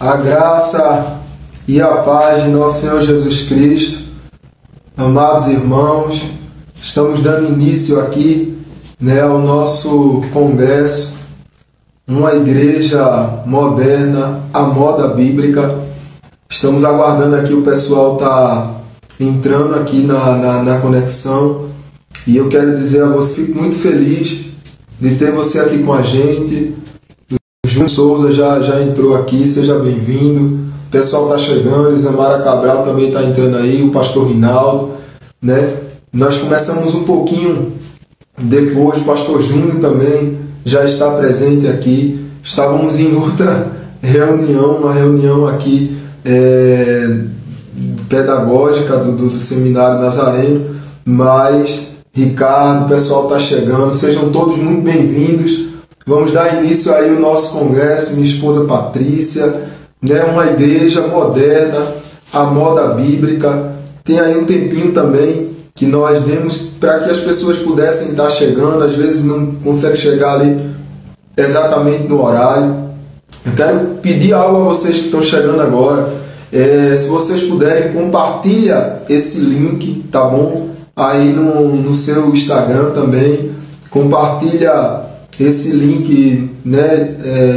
A graça e a paz de nosso Senhor Jesus Cristo. Amados irmãos, estamos dando início aqui, ao nosso congresso, uma igreja moderna, à moda bíblica. Estamos aguardando aqui, o pessoal está entrando aqui na conexão, e eu quero dizer a você, fico muito feliz de ter você aqui com a gente. O Júnior Souza já entrou aqui, seja bem-vindo. O pessoal está chegando, Isamara Cabral também está entrando aí, o pastor Rinaldo, Nós começamos um pouquinho depois, o pastor Júnior também já está presente aqui. Estávamos em outra reunião, uma reunião aqui pedagógica do Seminário Nazareno, mas Ricardo, o pessoal está chegando, sejam todos muito bem-vindos. Vamos dar início aí ao nosso congresso, minha esposa Patrícia, uma igreja moderna, à moda bíblica. Tem aí um tempinho também que nós demos para que as pessoas pudessem estar chegando, às vezes não consegue chegar ali exatamente no horário. Eu quero pedir algo a vocês que estão chegando agora, se vocês puderem, compartilha esse link, tá bom? Aí no seu Instagram também, compartilha esse link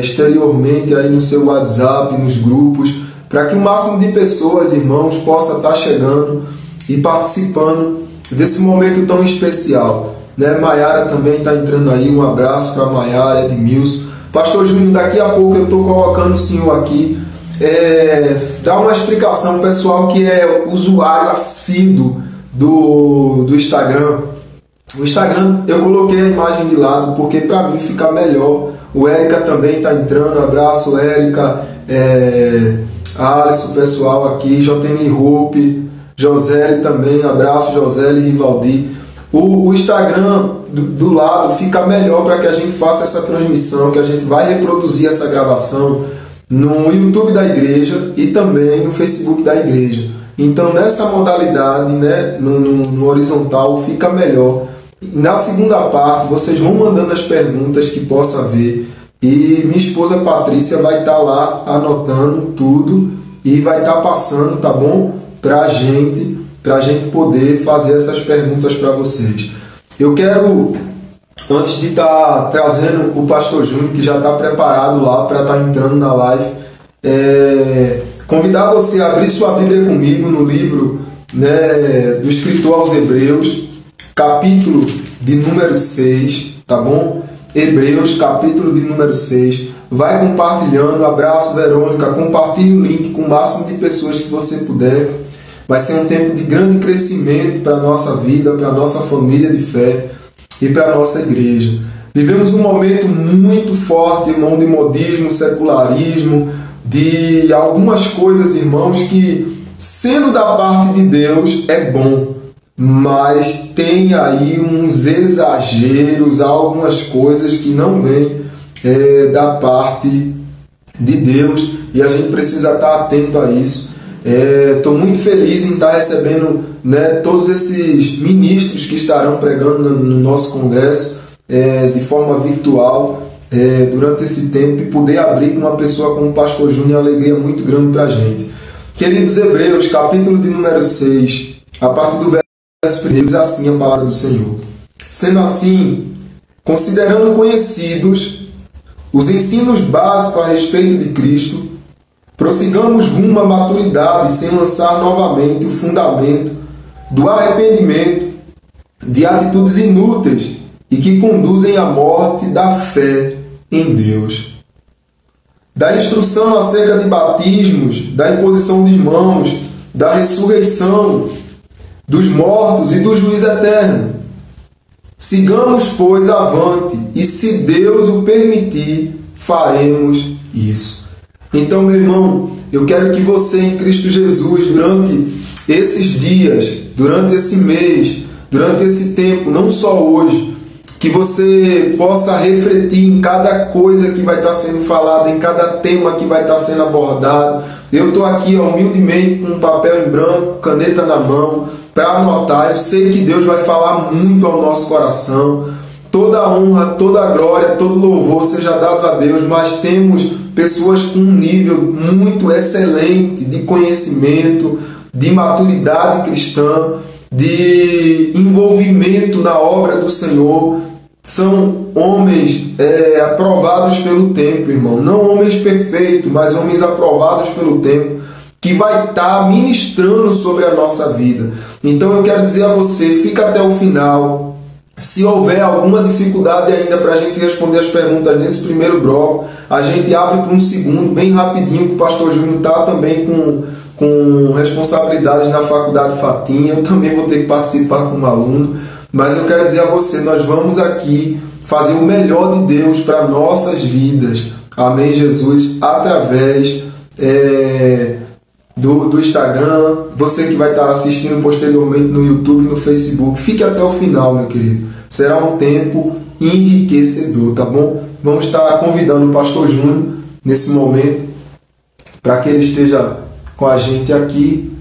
exteriormente aí no seu WhatsApp, nos grupos, para que o máximo de pessoas, irmãos, possa estar chegando e participando desse momento tão especial. Maiara também está entrando aí, um abraço para Maiara, Edmilson. Pastor Júnior, daqui a pouco eu estou colocando o senhor aqui, dá uma explicação, pessoal que é usuário assíduo do Instagram. O Instagram eu coloquei a imagem de lado porque para mim fica melhor. O Érica também está entrando, abraço Érica, Alisson, pessoal aqui, JN Hope, Josélio também, abraço Josélio e Rivaldi. O Instagram do lado fica melhor para que a gente faça essa transmissão, que a gente vai reproduzir essa gravação no YouTube da igreja e também no Facebook da igreja. Então nessa modalidade, no horizontal, fica melhor. Na segunda parte, vocês vão mandando as perguntas que possa haver, e minha esposa Patrícia vai estar lá anotando tudo e vai estar passando, tá bom? Para a gente poder fazer essas perguntas para vocês. Eu quero, antes de estar trazendo o pastor Júnior, que já está preparado lá para estar entrando na live, convidar você a abrir sua Bíblia comigo no livro do escritor aos Hebreus, capítulo de número 6, tá bom? Hebreus, capítulo de número 6. Vai compartilhando, abraço Verônica, compartilhe o link com o máximo de pessoas que você puder. Vai ser um tempo de grande crescimento para a nossa vida, para a nossa família de fé e para a nossa igreja. Vivemos um momento muito forte, irmão, de modismo, secularismo, de algumas coisas, irmãos, que, sendo da parte de Deus, é bom, mas tem aí uns exageros, algumas coisas que não vêm da parte de Deus, e a gente precisa estar atento a isso. Estou muito feliz em estar recebendo todos esses ministros que estarão pregando no nosso congresso de forma virtual durante esse tempo, e poder abrir com uma pessoa como o pastor Júnior é uma alegria muito grande para a gente. Queridos Hebreus, capítulo de número 6, a partir do verso 1, diz assim a palavra do Senhor. Sendo assim, considerando conhecidos os ensinos básicos a respeito de Cristo, prossigamos rumo à maturidade, sem lançar novamente o fundamento do arrependimento de atitudes inúteis e que conduzem à morte da fé em Deus. Da instrução acerca de batismos, da imposição de mãos, da ressurreição dos mortos e do juízo eterno. Sigamos, pois, avante, e se Deus o permitir, faremos isso. Então, meu irmão, eu quero que você em Cristo Jesus, durante esses dias, durante esse mês, durante esse tempo, não só hoje, que você possa refletir em cada coisa que vai estar sendo falada, em cada tema que vai estar sendo abordado. Eu estou aqui humildemente com um papel em branco, caneta na mão, para anotar. Eu sei que Deus vai falar muito ao nosso coração. Toda a honra, toda a glória, todo louvor seja dado a Deus, mas temos pessoas com um nível muito excelente de conhecimento, de maturidade cristã, de envolvimento na obra do Senhor. São homens aprovados pelo tempo, irmão. Não homens perfeitos, mas homens aprovados pelo tempo, que vai estar ministrando sobre a nossa vida. Então eu quero dizer a você, fica até o final. Se houver alguma dificuldade ainda para a gente responder as perguntas nesse primeiro bloco, a gente abre para um segundo, bem rapidinho, que o pastor Júnior está também com responsabilidades na Faculdade Fatinha. Eu também vou ter que participar como aluno. Mas eu quero dizer a você, nós vamos aqui fazer o melhor de Deus para nossas vidas. Amém, Jesus? Através do Instagram, você que vai estar assistindo posteriormente no YouTube e no Facebook. Fique até o final, meu querido. Será um tempo enriquecedor, tá bom? Vamos estar convidando o pastor Júnior nesse momento para que ele esteja com a gente aqui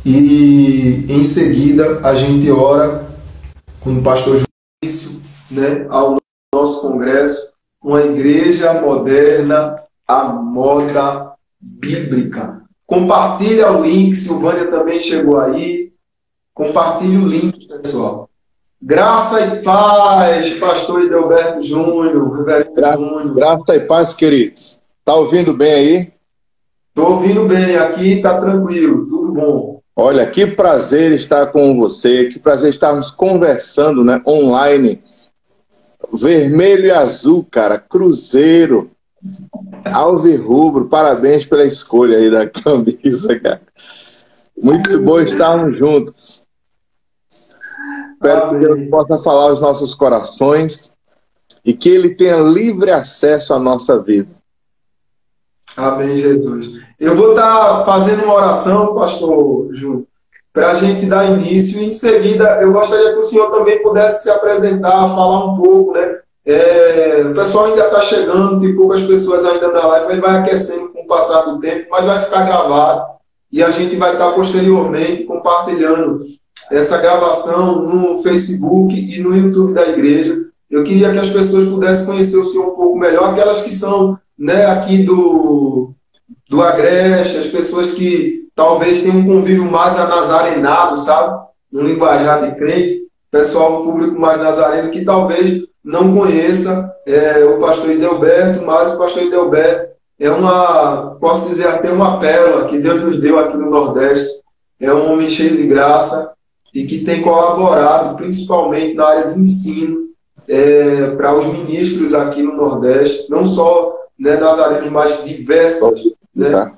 e em seguida a gente ora com o pastor Júnior, né, ao nosso congresso, uma igreja moderna à moda bíblica. Compartilha o link, Silvânia também chegou aí. Compartilhe o link, pessoal. Graça e paz, pastor Edelberto Júnior, reverendo Júnior. Graça e paz, queridos. Tá ouvindo bem aí? Estou ouvindo bem, aqui está tranquilo, tudo bom. Olha, que prazer estar com você, que prazer estarmos conversando, né, online. Vermelho e azul, cara, cruzeiro, alvirrubro, parabéns pela escolha aí da camisa, cara. Muito bom estarmos juntos. Espero que Deus possa falar aos nossos corações e que Ele tenha livre acesso à nossa vida. Amém, Jesus. Eu vou estar fazendo uma oração, pastor Júnior, para a gente dar início. Em seguida, eu gostaria que o senhor também pudesse se apresentar, falar um pouco, né? O pessoal ainda está chegando, tem poucas pessoas ainda na live, ele vai aquecendo com o passar do tempo, mas vai ficar gravado e a gente vai estar posteriormente compartilhando essa gravação no Facebook e no YouTube da igreja. Eu queria que as pessoas pudessem conhecer o senhor um pouco melhor, aquelas que são, né, aqui do Agreste, as pessoas que talvez tenham um convívio mais anazarenado, sabe? No linguajar de crente, pessoal, um público mais nazareno que talvez não conheça o pastor Edelberto, mas o pastor Edelberto é posso dizer assim, uma pérola que Deus nos deu aqui no Nordeste. É um homem cheio de graça e que tem colaborado principalmente na área de ensino para os ministros aqui no Nordeste, não só, né, nazarenos, mas diversas, né,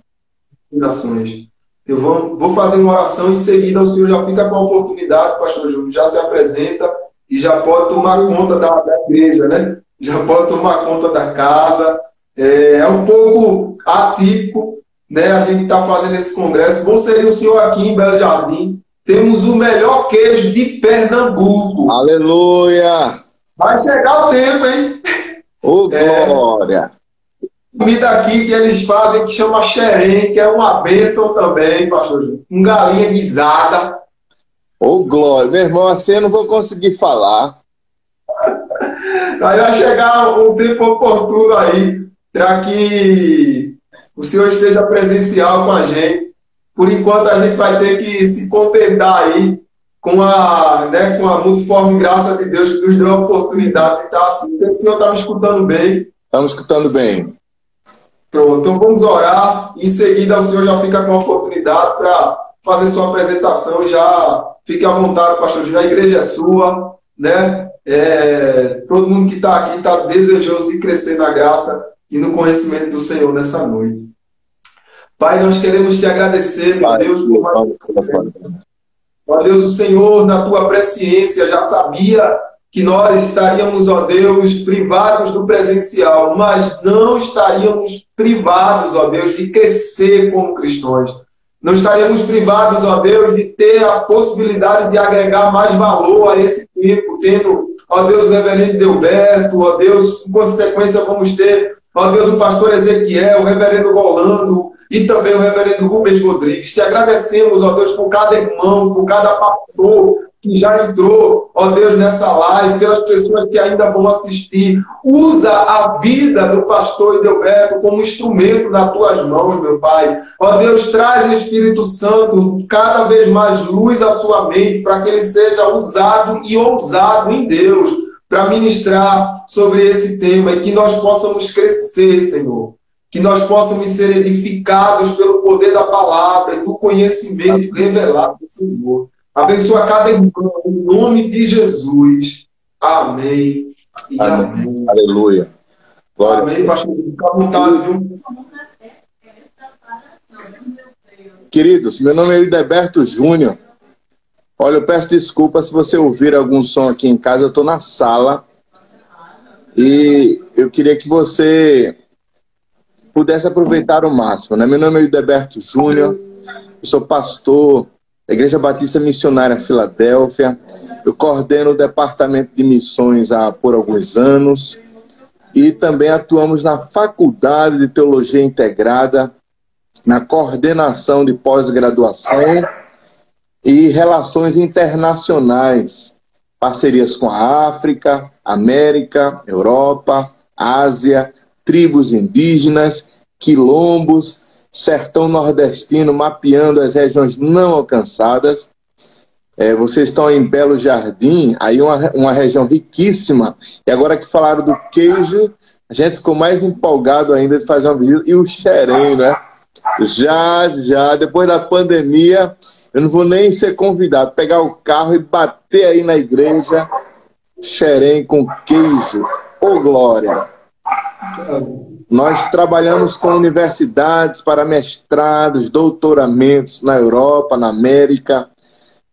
nações. Eu vou fazer uma oração, em seguida o senhor já fica com a oportunidade, pastor Júnior, já se apresenta e já pode tomar conta da igreja, né? Já pode tomar conta da casa. É um pouco atípico, né? A gente está fazendo esse congresso. Bom seria o senhor aqui em Belo Jardim. Temos o melhor queijo de Pernambuco. Aleluia! Vai chegar o tempo, hein? Ô, glória! Comida aqui que eles fazem que chama xerém, que é uma bênção também, pastor Júnior. Com galinha guisada. Ô, glória! Meu irmão, assim eu não vou conseguir falar. Aí vai chegar um tempo oportuno aí, para que o senhor esteja presencial com a gente. Por enquanto, a gente vai ter que se contentar aí com a multiforme graça de Deus que nos deu a oportunidade de estar assim. O senhor está me escutando bem? Estamos escutando bem. Pronto, então vamos orar. Em seguida, o senhor já fica com a oportunidade para fazer sua apresentação. Já fique à vontade, pastor Júnior. A igreja é sua, né? Todo mundo que está aqui está desejoso de crescer na graça e no conhecimento do Senhor nessa noite. Pai, nós queremos te agradecer, meu Deus, por mais ó Deus, o Senhor, na tua presciência, já sabia que nós estaríamos, ó Deus, privados do presencial, mas não estaríamos privados, ó Deus, de crescer como cristãos. Não estaríamos privados, ó Deus, de ter a possibilidade de agregar mais valor a esse tempo, tendo, ó Deus, o reverendo Edelberto, ó Deus, em consequência vamos ter, ó Deus, o pastor Ezequiel, o reverendo Rolando e também o reverendo Rubens Rodrigues. Te agradecemos, ó Deus, por cada irmão, por cada pastor, que já entrou, ó Deus, nessa live, pelas pessoas que ainda vão assistir. Usa a vida do pastor Edelberto como instrumento nas tuas mãos, meu Pai. Ó Deus, traz, Espírito Santo, cada vez mais luz à sua mente, para que ele seja usado e ousado em Deus, para ministrar sobre esse tema e que nós possamos crescer, Senhor. Que nós possamos ser edificados pelo poder da palavra e do conhecimento revelado do Senhor. Abençoa cada irmão, em nome de Jesus. Amém. E amém. Aleluia. Glória. Amém, pastor. Fica à vontade, viu? Queridos, meu nome é Edelberto Júnior. Olha, eu peço desculpa se você ouvir algum som aqui em casa. Eu estou na sala e eu queria que você pudesse aproveitar o máximo, né? Meu nome é Edelberto Júnior. Eu sou pastor da Igreja Batista Missionária Filadélfia. Eu coordeno o departamento de missões por alguns anos e também atuamos na Faculdade de Teologia Integrada, na coordenação de pós-graduação e relações internacionais, parcerias com a África, América, Europa, Ásia, tribos indígenas, quilombos, sertão nordestino, mapeando as regiões não alcançadas. Vocês estão em Belo Jardim, aí uma região riquíssima. E agora que falaram do queijo, a gente ficou mais empolgado ainda de fazer uma visita. E o Xerém, né? Já, depois da pandemia, eu não vou nem ser convidado. Pegar o carro e bater aí na igreja, Xerém com queijo. Ô, glória! Nós trabalhamos com universidades para mestrados, doutoramentos na Europa, na América,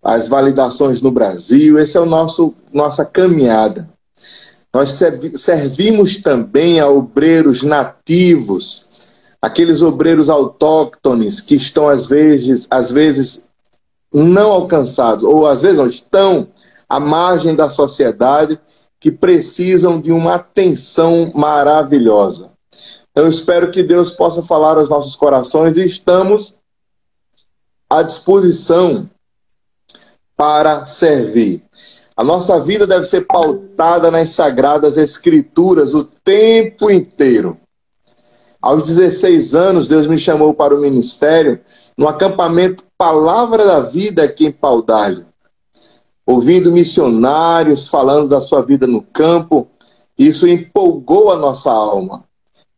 as validações no Brasil. Essa é nossa caminhada. Nós servimos também a obreiros nativos, aqueles obreiros autóctones que estão às vezes não alcançados, ou às vezes não, estão à margem da sociedade, que precisam de uma atenção maravilhosa. Eu espero que Deus possa falar aos nossos corações e estamos à disposição para servir. A nossa vida deve ser pautada nas Sagradas Escrituras o tempo inteiro. Aos 16 anos, Deus me chamou para o ministério no acampamento Palavra da Vida aqui em Pau d'Arco. Ouvindo missionários falando da sua vida no campo, isso empolgou a nossa alma.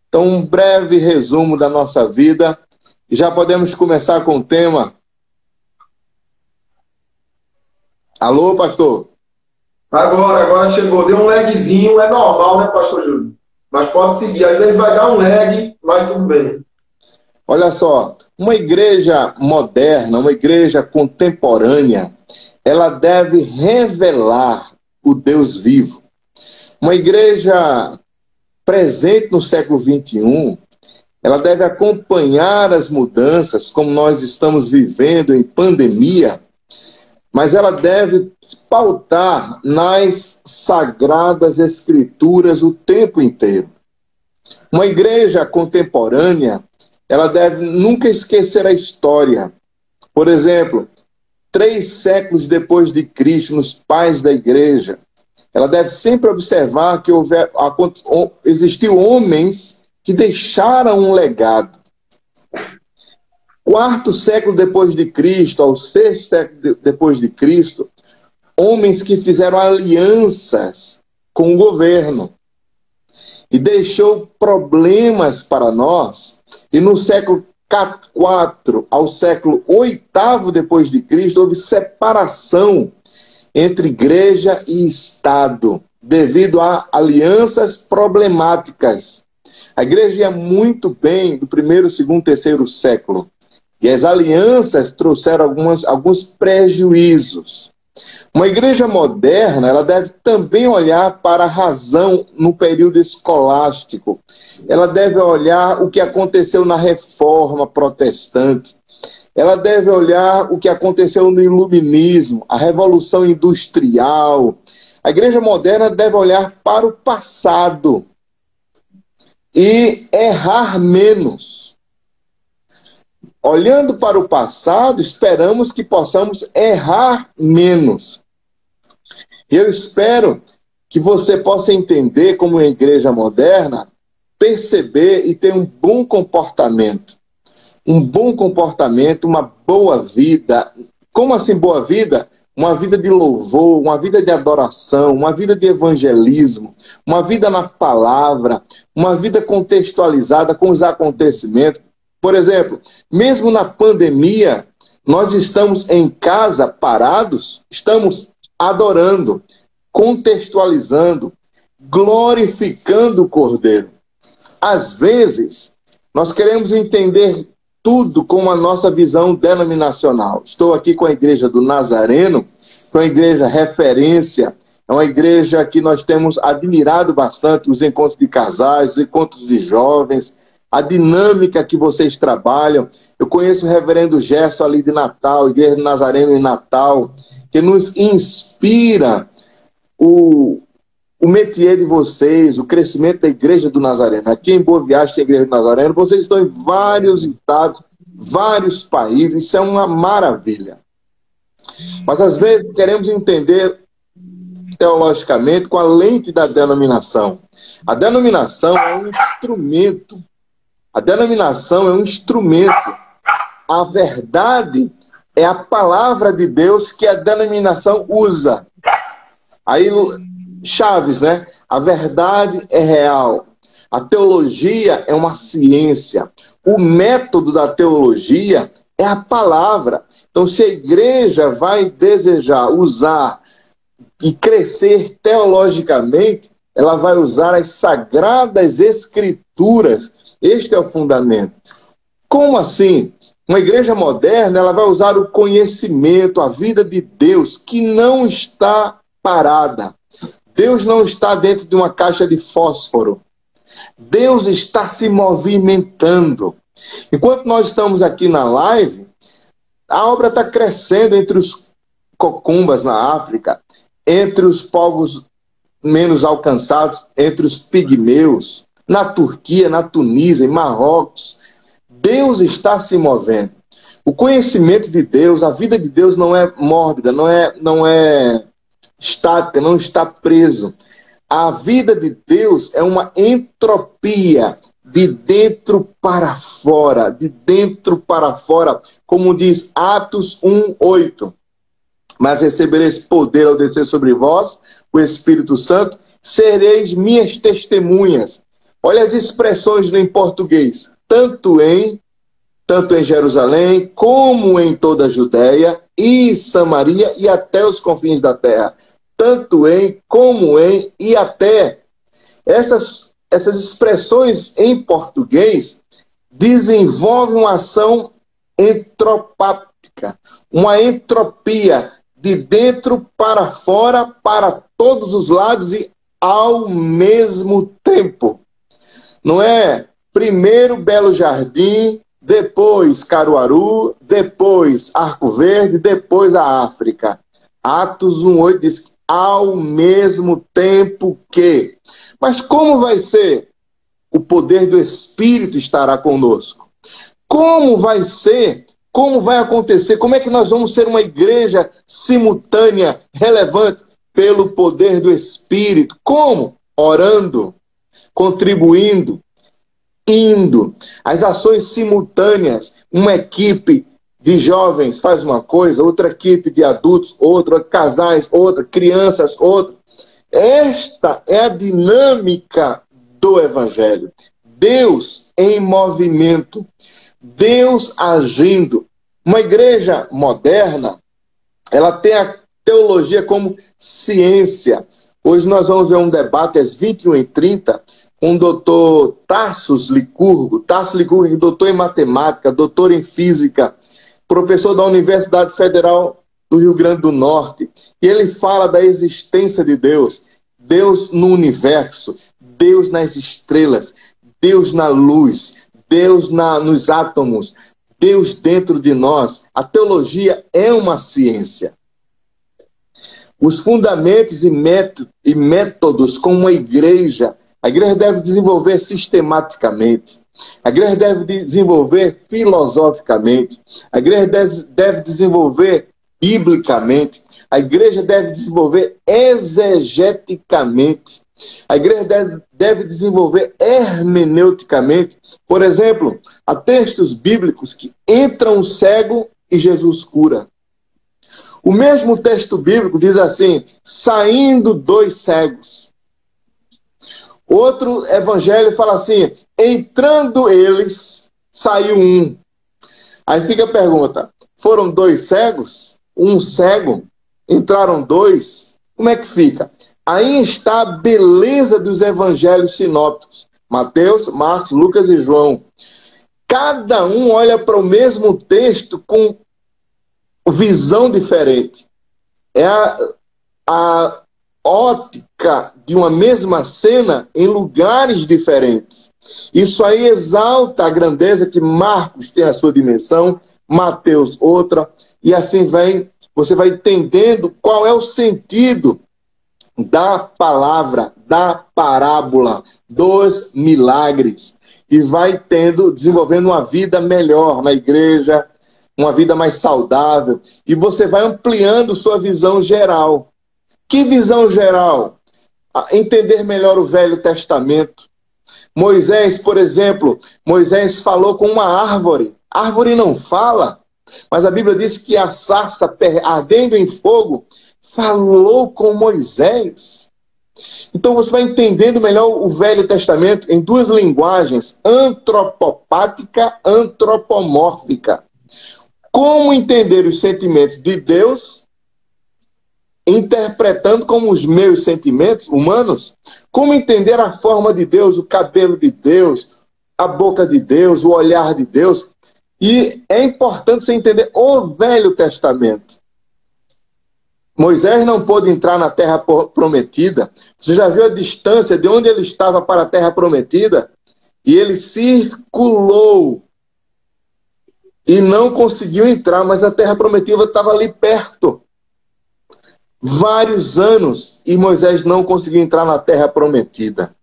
Então, um breve resumo da nossa vida e já podemos começar com o tema. Alô, pastor? Agora chegou. Deu um lagzinho, é normal, né, pastor Júlio? Mas pode seguir. Às vezes vai dar um lag, mas tudo bem. Olha só, uma igreja moderna, uma igreja contemporânea, ela deve revelar o Deus vivo. Uma igreja presente no século XXI, ela deve acompanhar as mudanças, como nós estamos vivendo em pandemia, mas ela deve se pautar nas Sagradas Escrituras o tempo inteiro. Uma igreja contemporânea, ela deve nunca esquecer a história. Por exemplo, 3 séculos depois de Cristo, nos pais da igreja, ela deve sempre observar que existiu homens que deixaram um legado. 4º século depois de Cristo, ao 6º século depois de Cristo, homens que fizeram alianças com o governo e deixou problemas para nós. E no século IV ao século VIII depois de Cristo, houve separação entre igreja e Estado, devido a alianças problemáticas. A igreja ia muito bem do 1º, 2º, 3º século, e as alianças trouxeram alguns prejuízos. Uma igreja moderna, ela deve também olhar para a razão no período escolástico. Ela deve olhar o que aconteceu na Reforma Protestante. Ela deve olhar o que aconteceu no Iluminismo, a Revolução Industrial. A igreja moderna deve olhar para o passado e errar menos. Olhando para o passado, esperamos que possamos errar menos. E eu espero que você possa entender como uma igreja moderna, perceber e ter um bom comportamento. Um bom comportamento, uma boa vida. Como assim boa vida? Uma vida de louvor, uma vida de adoração, uma vida de evangelismo, uma vida na palavra, uma vida contextualizada com os acontecimentos. Por exemplo, mesmo na pandemia, nós estamos em casa parados, estamos adorando, contextualizando, glorificando o Cordeiro. Às vezes, nós queremos entender tudo com a nossa visão denominacional. Estou aqui com a Igreja do Nazareno, que é uma igreja referência, é uma igreja que nós temos admirado bastante, os encontros de casais, os encontros de jovens, a dinâmica que vocês trabalham. Eu conheço o reverendo Gerson ali de Natal, Igreja do Nazareno em Natal, que nos inspira o métier de vocês, o crescimento da Igreja do Nazareno. Aqui em Boa Viagem tem a Igreja do Nazareno, vocês estão em vários estados, vários países, isso é uma maravilha. Mas às vezes queremos entender teologicamente com a lente da denominação. A denominação é um instrumento. A denominação é um instrumento. A verdade é a palavra de Deus que a denominação usa. Aí, Chaves, né? A verdade é real. A teologia é uma ciência. O método da teologia é a palavra. Então, se a igreja vai desejar usar e crescer teologicamente, ela vai usar as sagradas escrituras. Este é o fundamento. Como assim? Uma igreja moderna, ela vai usar o conhecimento, a vida de Deus, que não está parada. Deus não está dentro de uma caixa de fósforo. Deus está se movimentando. Enquanto nós estamos aqui na live, a obra está crescendo entre os cocumbas na África, entre os povos menos alcançados, entre os pigmeus, na Turquia, na Tunísia, em Marrocos. Deus está se movendo. O conhecimento de Deus, a vida de Deus não é mórbida, não é estática, não está preso. A vida de Deus é uma entropia de dentro para fora, de dentro para fora, como diz Atos 1:8. Mas recebereis poder ao descer sobre vós o Espírito Santo, sereis minhas testemunhas. Olha as expressões em português. Tanto em Jerusalém, como em toda a Judéia e Samaria e até os confins da terra. Tanto em, como em e até. Essas expressões em português desenvolvem uma ação entropática, uma entropia de dentro para fora, para todos os lados e ao mesmo tempo. Não é primeiro Belo Jardim, depois Caruaru, depois Arco Verde, depois a África. Atos 1:8 diz que ao mesmo tempo que. Mas como vai ser? O poder do Espírito estará conosco. Como vai ser? Como vai acontecer? Como é que nós vamos ser uma igreja simultânea, relevante, pelo poder do Espírito? Como? Orando, contribuindo, indo. As ações simultâneas. Uma equipe de jovens faz uma coisa, outra equipe de adultos, outra, casais, outra, crianças, outra. Esta é a dinâmica do Evangelho. Deus em movimento. Deus agindo. Uma igreja moderna, ela tem a teologia como ciência. Hoje nós vamos ver um debate às 21h30 com o doutor Tarsus Licurgo. Tarsus Licurgo é doutor em matemática, doutor em física, professor da Universidade Federal do Rio Grande do Norte. E ele fala da existência de Deus. Deus no universo, Deus nas estrelas, Deus na luz, Deus nos átomos, Deus dentro de nós. A teologia é uma ciência. Os fundamentos e métodos como a igreja deve desenvolver sistematicamente. A igreja deve desenvolver filosoficamente. A igreja deve desenvolver biblicamente. A igreja deve desenvolver exegeticamente. A igreja deve desenvolver hermeneuticamente. Por exemplo, há textos bíblicos que entra um cego e Jesus cura. O mesmo texto bíblico diz assim, saindo dois cegos. Outro evangelho fala assim, entrando eles, saiu um. Aí fica a pergunta, foram dois cegos? Um cego? Entraram dois? Como é que fica? Aí está a beleza dos evangelhos sinópticos. Mateus, Marcos, Lucas e João. Cada um olha para o mesmo texto com visão diferente. É a ótica de uma mesma cena em lugares diferentes. Isso aí exalta a grandeza que Marcos tem a sua dimensão, Mateus outra, e assim você vai entendendo qual é o sentido da palavra, da parábola, dos milagres, e vai desenvolvendo uma vida melhor na igreja, uma vida mais saudável, e você vai ampliando sua visão geral. Que visão geral? Entender melhor o Velho Testamento. Moisés, por exemplo, Moisés falou com uma árvore. A árvore não fala, mas a Bíblia diz que a sarça ardendo em fogo falou com Moisés. Então você vai entendendo melhor o Velho Testamento em duas linguagens, antropopática, antropomórfica. Como entender os sentimentos de Deus, interpretando como os meus sentimentos humanos? Como entender a forma de Deus, o cabelo de Deus, a boca de Deus, o olhar de Deus? E é importante você entender o Velho Testamento. Moisés não pôde entrar na terra prometida. Você já viu a distância de onde ele estava para a terra prometida? E ele circulou e não conseguiu entrar, mas a terra prometida estava ali perto. Vários anos e Moisés não conseguiu entrar na terra prometida.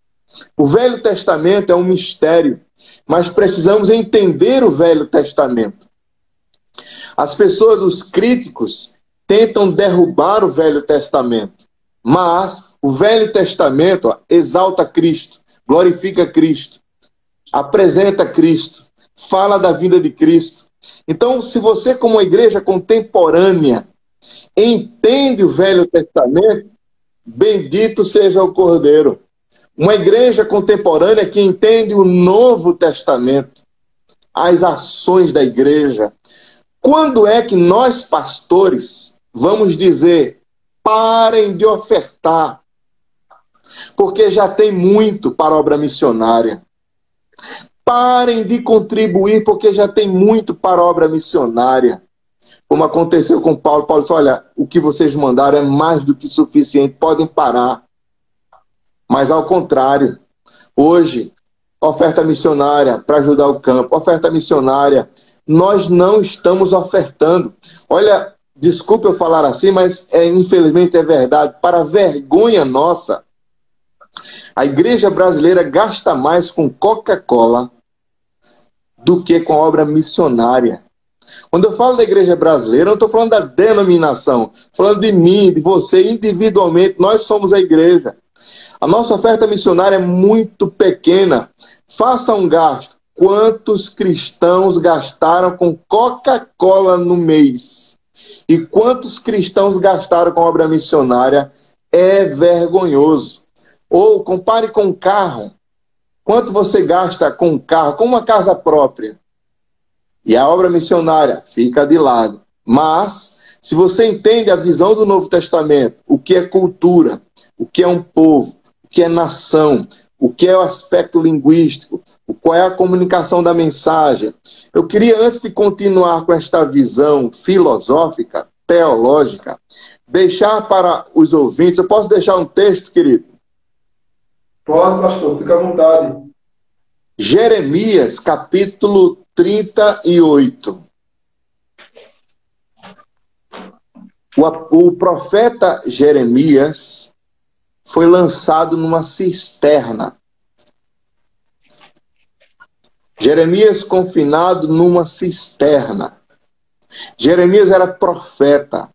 O Velho Testamento é um mistério, mas precisamos entender o Velho Testamento. As pessoas, os críticos, tentam derrubar o Velho Testamento, mas o Velho Testamento exalta Cristo, glorifica Cristo, apresenta Cristo, fala da vida de Cristo. Então, se você, como uma igreja contemporânea, entende o Velho Testamento, bendito seja o Cordeiro. Uma igreja contemporânea que entende o Novo Testamento, as ações da igreja. Quando é que nós, pastores, vamos dizer, parem de ofertar, porque já tem muito para a obra missionária. Parem de contribuir, porque já tem muito para a obra missionária. Como aconteceu com Paulo. Paulo disse, olha, o que vocês mandaram é mais do que suficiente, podem parar. Mas ao contrário, hoje, oferta missionária para ajudar o campo, oferta missionária, nós não estamos ofertando. Olha, desculpe eu falar assim, mas infelizmente é verdade. Para vergonha nossa, a igreja brasileira gasta mais com Coca-Cola do que com a obra missionária. Quando eu falo da igreja brasileira, eu não estou falando da denominação, estou falando de mim, de você, individualmente, nós somos a igreja. A nossa oferta missionária é muito pequena. Faça um gasto. Quantos cristãos gastaram com Coca-Cola no mês? E quantos cristãos gastaram com obra missionária? É vergonhoso. Ou compare com carro. Quanto você gasta com um carro, com uma casa própria? E a obra missionária fica de lado. Mas, se você entende a visão do Novo Testamento, o que é cultura, o que é um povo, o que é nação, o que é o aspecto linguístico, qual é a comunicação da mensagem. Eu queria, antes de continuar com esta visão filosófica, teológica, deixar para os ouvintes, eu posso deixar um texto, querido? Pode, pastor, fica à vontade. Jeremias, capítulo 38. O profeta Jeremias foi lançado numa cisterna. Jeremias confinado numa cisterna. Jeremias era profeta.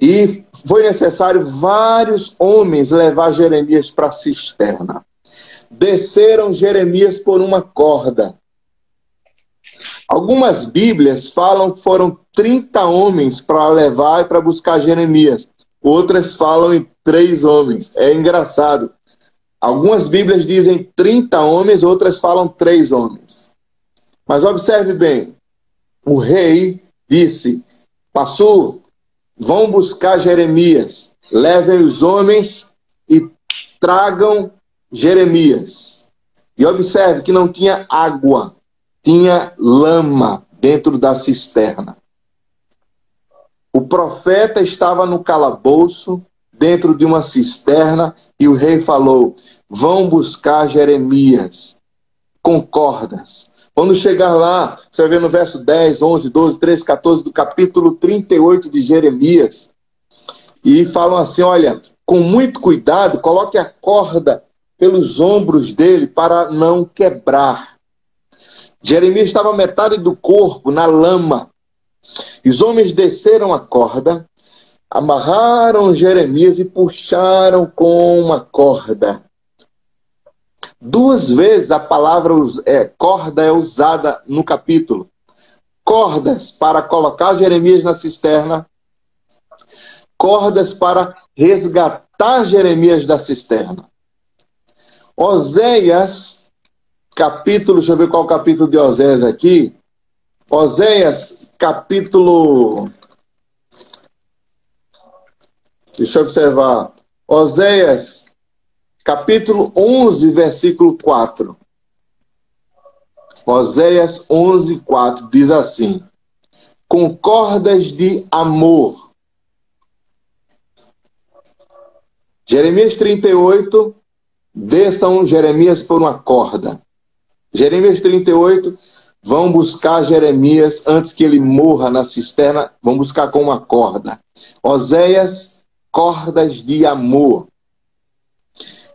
E foi necessário vários homens levar Jeremias para a cisterna. Desceram Jeremias por uma corda. Algumas Bíblias falam que foram 30 homens para levar e para buscar Jeremias. Outras falam em 3 homens. É engraçado. Algumas Bíblias dizem 30 homens, outras falam 3 homens. Mas observe bem. O rei disse: Passur, vão buscar Jeremias. Levem os homens e tragam Jeremias. E observe que não tinha água. Tinha lama dentro da cisterna. O profeta estava no calabouço, dentro de uma cisterna, e o rei falou: vão buscar Jeremias com cordas. Quando chegar lá, você vai ver no verso 10, 11, 12, 13, 14 do capítulo 38 de Jeremias. E falam assim: olha, com muito cuidado, coloque a corda pelos ombros dele para não quebrar. Jeremias estava metade do corpo na lama. Os homens desceram a corda, amarraram Jeremias e puxaram com uma corda. 2 vezes a palavra corda é usada no capítulo. Cordas para colocar Jeremias na cisterna. Cordas para resgatar Jeremias da cisterna. Oséias, capítulo, deixa eu ver qual o capítulo de Oséias aqui. Oséias, capítulo... Deixa eu observar. Oséias, capítulo 11, versículo 4. Oséias 11, 4 diz assim: com cordas de amor. Jeremias 38, desçam Jeremias por uma corda. Jeremias 38, vão buscar Jeremias antes que ele morra na cisterna, vão buscar com uma corda. Oséias, cordas de amor.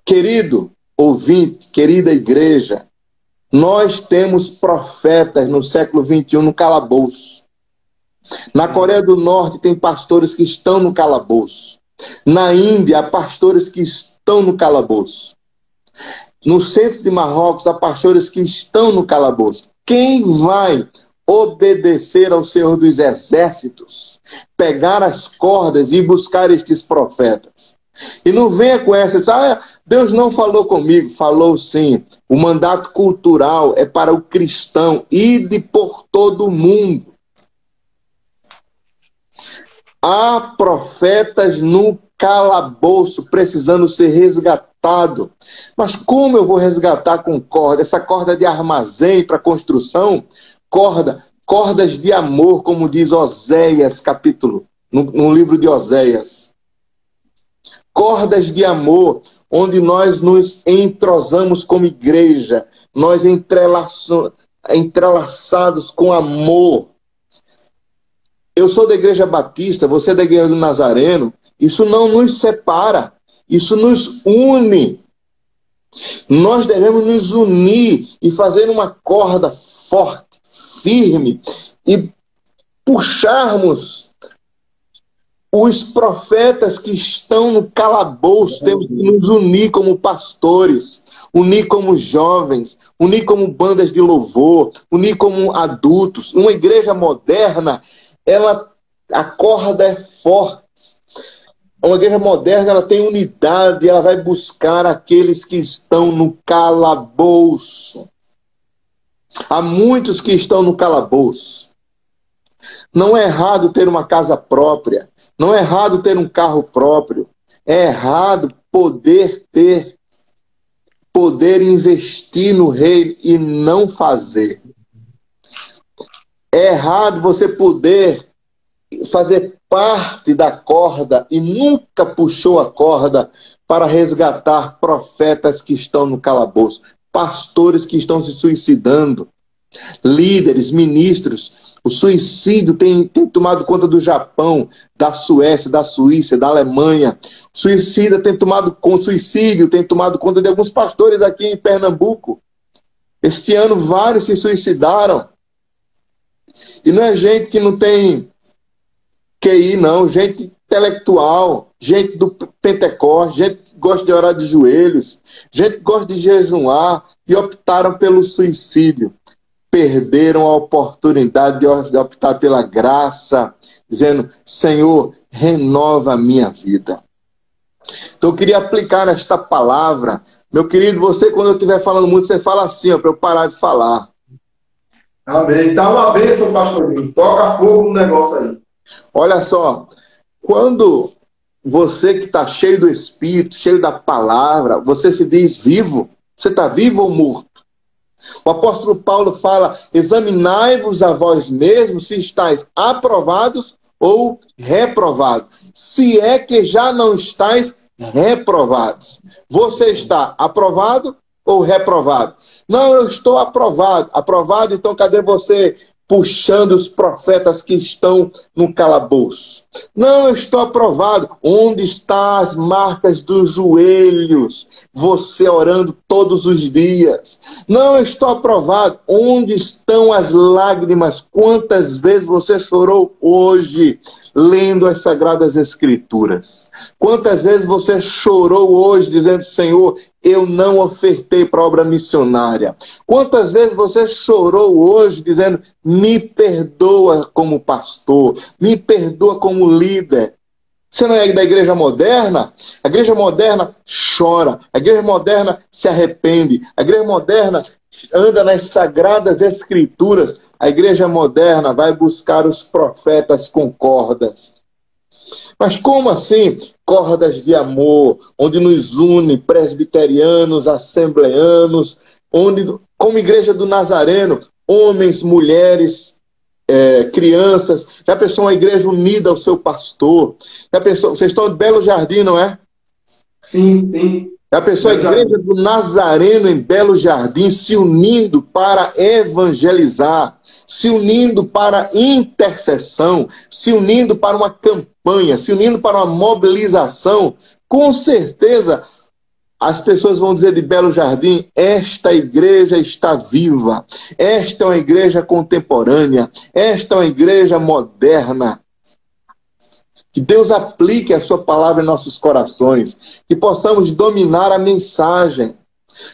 Querido ouvinte, querida igreja, nós temos profetas no século XXI no calabouço. Na Coreia do Norte tem pastores que estão no calabouço. Na Índia há pastores que estão no calabouço. No centro de Marrocos há pastores que estão no calabouço. Quem vai obedecer ao Senhor dos Exércitos, pegar as cordas e buscar estes profetas? E não venha com essa, Deus não falou comigo. Falou sim. O mandato cultural é para o cristão, ide por todo o mundo. Há profetas no calabouço precisando ser resgatado. Mas como eu vou resgatar com corda? Essa corda de armazém para construção? Cordas de amor, como diz Oséias, capítulo, no livro de Oséias. Cordas de amor, onde nós nos entrosamos como igreja, nós entrelaçados com amor. Eu sou da Igreja Batista, você é da Igreja do Nazareno. Isso não nos separa, isso nos une. Nós devemos nos unir e fazer uma corda forte, firme, e puxarmos os profetas que estão no calabouço. Temos que nos unir como pastores, unir como jovens, unir como bandas de louvor, unir como adultos. Uma igreja moderna, a corda é forte. Uma igreja moderna, ela tem unidade, ela vai buscar aqueles que estão no calabouço. Há muitos que estão no calabouço. Não é errado ter uma casa própria, não é errado ter um carro próprio, é errado poder investir no reino e não fazer. É errado você poder fazer parte da corda e nunca puxou a corda para resgatar profetas que estão no calabouço, pastores que estão se suicidando, líderes, ministros. O suicídio tem tomado conta do Japão, da Suécia, da Suíça, da Alemanha. Suicídio tem tomado conta de alguns pastores aqui em Pernambuco. Este ano vários se suicidaram. E não é gente que não tem QI, não. Gente intelectual, gente do Pentecoste, gente que gosta de orar de joelhos, gente que gosta de jejuar e optaram pelo suicídio. Perderam a oportunidade de optar pela graça, dizendo: Senhor, renova a minha vida. Então eu queria aplicar esta palavra. Meu querido, você, quando eu estiver falando muito, você fala assim, para eu parar de falar. Amém. Tá uma bênção, pastorinho. Toca fogo no negócio aí. Olha só, quando você que está cheio do Espírito, cheio da palavra, você se diz vivo, você está vivo ou morto? O apóstolo Paulo fala: examinai-vos a vós mesmos se estáis aprovados ou reprovados. Se é que já não estáis reprovados. Você está aprovado ou reprovado? Não, eu estou aprovado. Aprovado, então cadê você puxando os profetas que estão no calabouço? Não, eu estou aprovado. Onde estão as marcas dos joelhos? Você orando todos os dias. Não, eu estou aprovado. Onde estão as lágrimas? Quantas vezes você chorou hoje lendo as Sagradas Escrituras? Quantas vezes você chorou hoje dizendo: Senhor, eu não ofertei para a obra missionária? Quantas vezes você chorou hoje dizendo: me perdoa como pastor, me perdoa como líder? Você não é da igreja moderna? A igreja moderna chora, a igreja moderna se arrepende, a igreja moderna anda nas Sagradas Escrituras. A igreja moderna vai buscar os profetas com cordas. Mas como assim? Cordas de amor, onde nos une presbiterianos, assembleanos, onde, como igreja do Nazareno, homens, mulheres, crianças. Já pensou uma igreja unida ao seu pastor? Já pensou, vocês estão em Belo Jardim, não é? Sim, sim. Já pensou a igreja do Nazareno em Belo Jardim se unindo para evangelizar, se unindo para intercessão, se unindo para uma campanha, se unindo para uma mobilização? Com certeza as pessoas vão dizer de Belo Jardim: esta igreja está viva, esta é uma igreja contemporânea, esta é uma igreja moderna. Que Deus aplique a sua palavra em nossos corações, que possamos dominar a mensagem.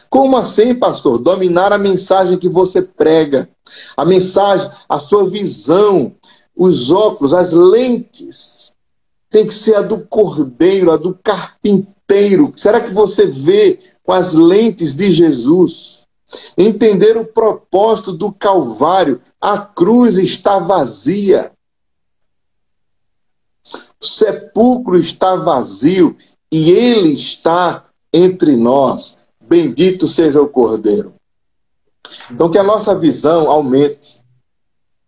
Como assim, pastor? Dominar a mensagem que você prega, a mensagem, a sua visão, os óculos, as lentes, tem que ser a do cordeiro, a do carpinteiro. Será que você vê com as lentes de Jesus? Entender o propósito do Calvário. A cruz está vazia. O sepulcro está vazio e ele está entre nós. Bendito seja o Cordeiro. Então que a nossa visão aumente,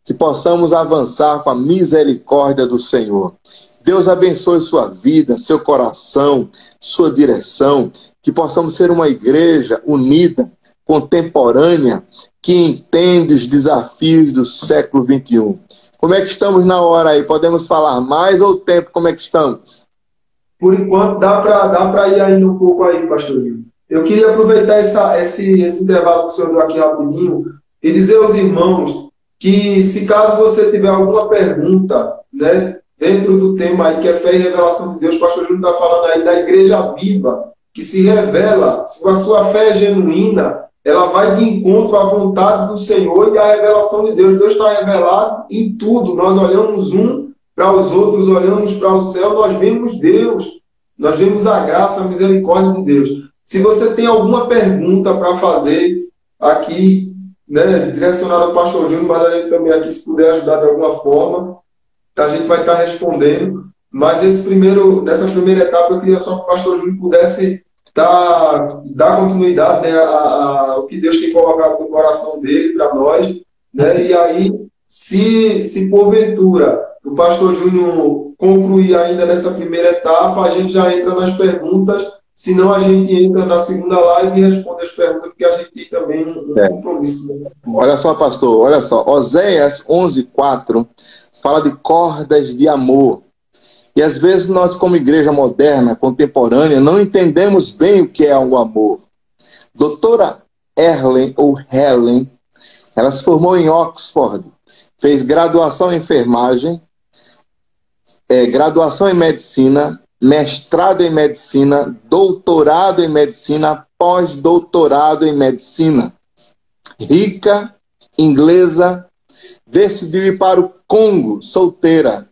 que possamos avançar com a misericórdia do Senhor. Deus abençoe sua vida, seu coração, sua direção, que possamos ser uma igreja unida, contemporânea, que entende os desafios do século XXI. Como é que estamos na hora aí? Podemos falar mais ou o tempo? Como é que estamos? Por enquanto, dá para ir ainda um pouco aí, pastor. Eu queria aproveitar esse intervalo que o senhor deu aqui rapidinho e dizer aos irmãos que, se caso você tiver alguma pergunta, né, dentro do tema aí, que é fé e revelação de Deus, o pastor Júnior está falando aí da igreja viva, que se revela, se a sua fé é genuína, ela vai de encontro à vontade do Senhor e à revelação de Deus. Deus está revelado em tudo. Nós olhamos um para os outros, olhamos para o céu, nós vemos Deus. Nós vemos a graça, a misericórdia de Deus. Se você tem alguma pergunta para fazer aqui, né, direcionada ao pastor Júnior, mas a gente também aqui, se puder ajudar de alguma forma, a gente vai estar respondendo. Mas nessa primeira etapa, eu queria só que o pastor Júnior pudesse dar continuidade, né, ao que Deus tem colocado no coração dele para nós, né? E aí, se porventura o pastor Júnior concluir ainda nessa primeira etapa, a gente já entra nas perguntas, senão a gente entra na segunda live e responde as perguntas, porque a gente tem também um compromisso. Né? Olha só, pastor, olha só, Oséias 11:4 fala de cordas de amor. E às vezes nós, como igreja moderna, contemporânea, não entendemos bem o que é o amor. Doutora Helen, ela se formou em Oxford, fez graduação em enfermagem graduação em medicina, mestrado em medicina, doutorado em medicina, pós-doutorado em medicina. Rica, inglesa, decidiu ir para o Congo, solteira.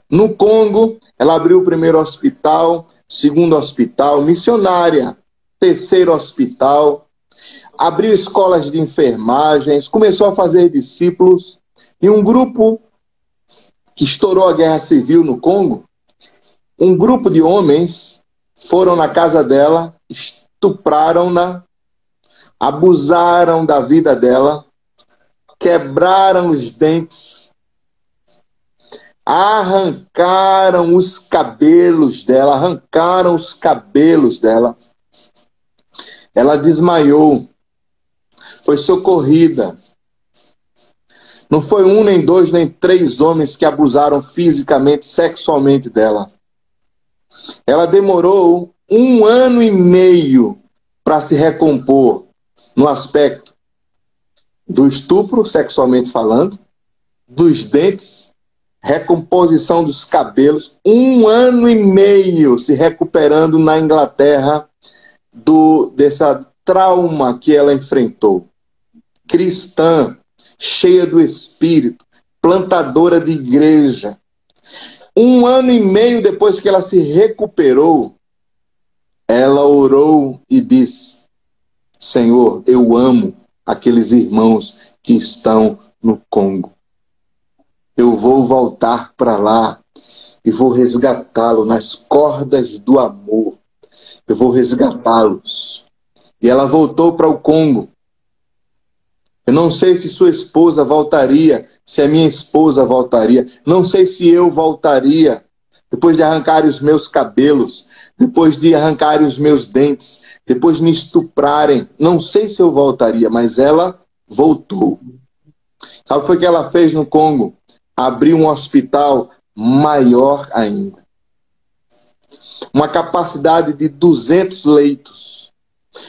No Congo, ela abriu o primeiro hospital, segundo hospital, missionária, terceiro hospital, abriu escolas de enfermagens, começou a fazer discípulos, e um grupo que estourou a guerra civil no Congo, um grupo de homens foram na casa dela, estupraram-na, abusaram da vida dela, quebraram os dentes, arrancaram os cabelos dela, ela desmaiou, foi socorrida. Não foi um, nem dois, nem três homens que abusaram fisicamente, sexualmente dela. Ela demorou 1 ano e meio para se recompor no aspecto do estupro, sexualmente falando, dos dentes, recomposição dos cabelos. 1 ano e meio se recuperando na Inglaterra dessa trauma que ela enfrentou. Cristã, cheia do Espírito, plantadora de igreja. 1 ano e meio depois que ela se recuperou, ela orou e disse: Senhor, eu amo aqueles irmãos que estão no Congo. Eu vou voltar para lá e vou resgatá-lo nas cordas do amor. Eu vou resgatá-los. E ela voltou para o Congo. Eu não sei se sua esposa voltaria, se a minha esposa voltaria. Não sei se eu voltaria depois de arrancarem os meus cabelos, depois de arrancarem os meus dentes, depois de me estuprarem. Não sei se eu voltaria, mas ela voltou. Sabe o que foi que ela fez no Congo? Abriu um hospital maior ainda. Uma capacidade de 200 leitos.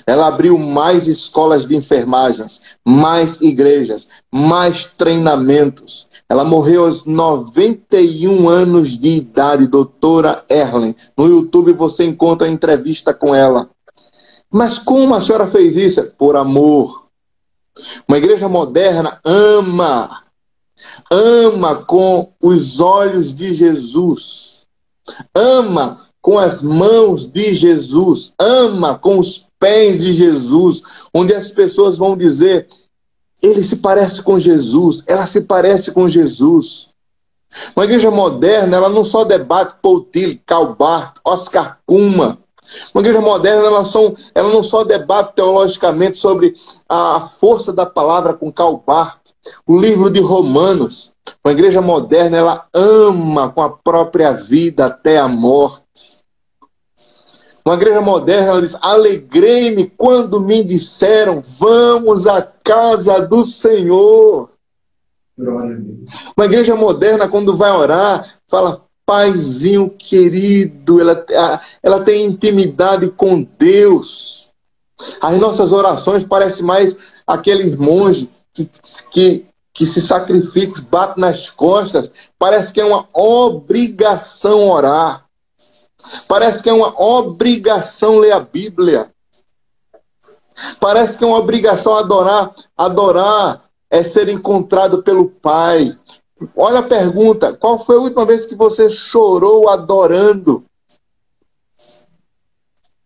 Ela abriu mais escolas de enfermagens, mais igrejas, mais treinamentos. Ela morreu aos 91 anos de idade, doutora Erlen. No YouTube você encontra a entrevista com ela. Mas como a senhora fez isso? Por amor. Uma igreja moderna ama com os olhos de Jesus, ama com as mãos de Jesus, ama com os pés de Jesus, onde as pessoas vão dizer: ele se parece com Jesus, ela se parece com Jesus. Uma igreja moderna, ela não só debate Paul Tillich, Karl Barth, Oscar Cullmann. Uma igreja moderna, ela não só debate teologicamente sobre a força da palavra com Karl Barth, o livro de Romanos. Uma igreja moderna, ela ama com a própria vida até a morte. Uma igreja moderna, ela diz: alegrei-me quando me disseram, vamos à casa do Senhor. Uma igreja moderna, quando vai orar, fala: Paizinho querido, ela tem intimidade com Deus. As nossas orações parecem mais aqueles monges que se sacrificam, batem nas costas. Parece que é uma obrigação orar. Parece que é uma obrigação ler a Bíblia. Parece que é uma obrigação adorar. Adorar é ser encontrado pelo Pai. Olha a pergunta: qual foi a última vez que você chorou adorando?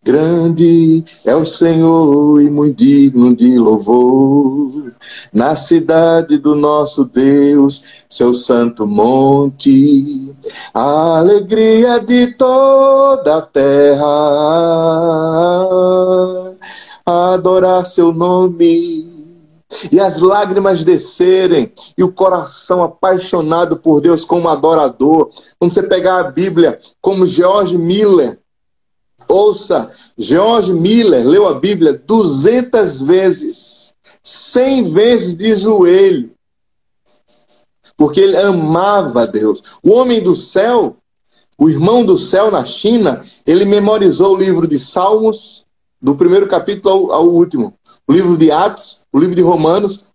Grande é o Senhor e muito digno de louvor, na cidade do nosso Deus, seu santo monte, a alegria de toda a terra, adorar seu nome, e as lágrimas descerem, e o coração apaixonado por Deus como adorador. Quando você pegar a Bíblia, como George Miller, ouça, George Miller leu a Bíblia 200 vezes, 100 vezes de joelho, porque ele amava Deus. O homem do céu, o irmão do céu na China, ele memorizou o livro de Salmos, do primeiro capítulo ao último, o livro de Atos, o livro de Romanos,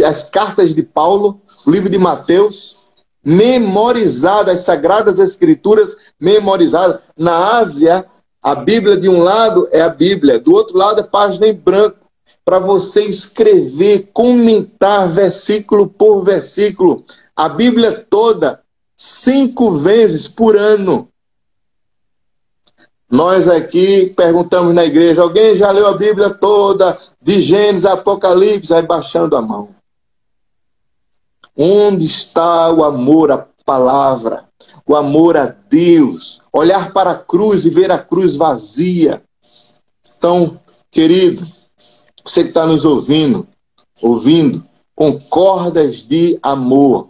as cartas de Paulo, o livro de Mateus. memorizadas, as Sagradas Escrituras memorizadas. Na Ásia, a Bíblia de um lado é a Bíblia, do outro lado é página em branco, para você escrever, comentar versículo por versículo, a Bíblia toda, 5 vezes por ano. Nós aqui perguntamos na igreja, alguém já leu a Bíblia toda, de Gênesis a Apocalipse? Aí baixando a mão. Onde está o amor à palavra, o amor a Deus? Olhar para a cruz e ver a cruz vazia. Então, querido, você que está nos ouvindo, com cordas de amor.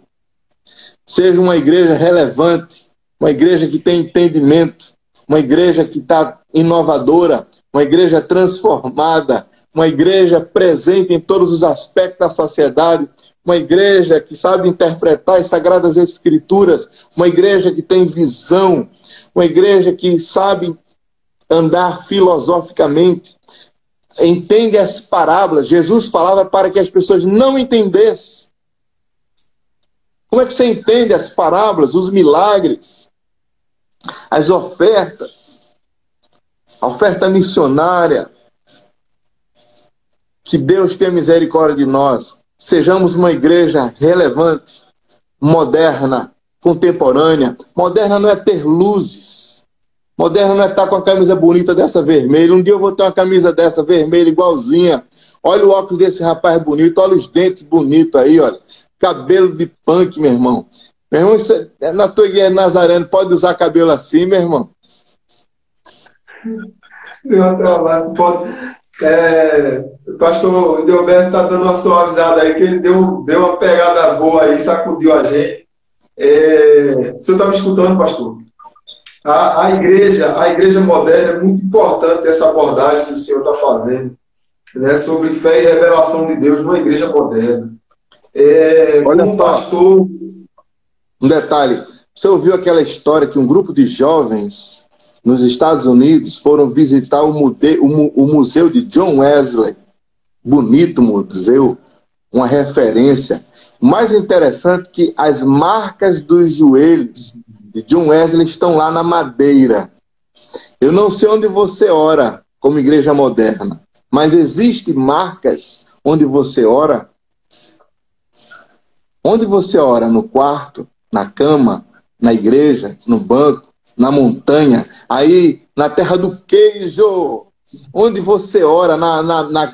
Seja uma igreja relevante, uma igreja que tem entendimento, uma igreja que está inovadora, uma igreja transformada, uma igreja presente em todos os aspectos da sociedade, uma igreja que sabe interpretar as Sagradas Escrituras, uma igreja que tem visão, uma igreja que sabe andar filosoficamente, entende as parábolas. Jesus falava para que as pessoas não entendessem. Como é que você entende as parábolas, os milagres, as ofertas, a oferta missionária? Que Deus tenha misericórdia de nós. Sejamos uma igreja relevante, moderna, contemporânea. Moderna não é ter luzes. Moderna não é estar com a camisa bonita dessa vermelha. Um dia eu vou ter uma camisa dessa vermelha igualzinha. Olha o óculos desse rapaz bonito. Olha os dentes bonitos aí, olha. Cabelo de punk, meu irmão. Meu irmão, isso é, na tua igreja nazarena, pode usar cabelo assim, meu irmão? Pode. O pastor Deoberto está dando uma suavizada aí, que ele deu uma pegada boa aí, sacudiu a gente. O senhor está me escutando, pastor? A igreja moderna é muito importante, essa abordagem que o senhor está fazendo, né, sobre fé e revelação de Deus numa igreja moderna. Olha, como pastor... Um detalhe, você ouviu aquela história que um grupo de jovens nos Estados Unidos foram visitar o museu de John Wesley? Bonito museu, uma referência. O mais interessante é que as marcas dos joelhos de John Wesley estão lá na madeira. Eu não sei onde você ora como igreja moderna, mas existem marcas onde você ora. Onde você ora? No quarto, na cama, na igreja, no banco, na montanha, aí na terra do queijo. Onde você ora?